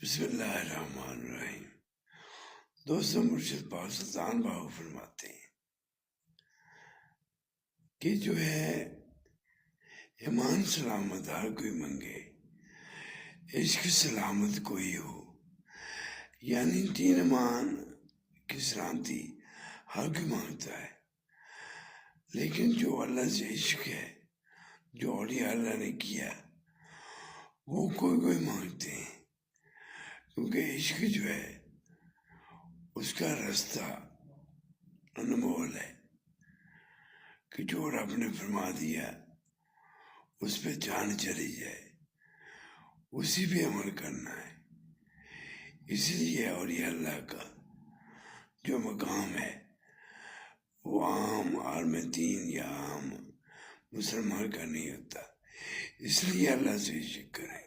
بسم اللہ الرحمن الرحیم۔ دوستوں، مرشد پاک سلطان باہو فرماتے ہیں کہ جو ہے ایمان سلامت ہر کوئی منگے، عشق سلامت کوئی ہو، یعنی دین ایمان کی سلامتی ہر کوئی مانگتا ہے، لیکن جو اللہ سے عشق ہے، جو اولیاء اللہ نے کیا وہ کوئی مانگتے ہیں، کیونکہ عشق جو ہے اس کا راستہ انمول ہے کہ جو رب نے فرما دیا اس پہ جان چلی جائے، اسی پہ عمل کرنا ہے۔ اس لیے اولیاء اللہ کا جو مقام ہے وہ عام عالم دین یا عام مسلمان کا نہیں ہوتا، اس لیے اللہ سے عشق کریں۔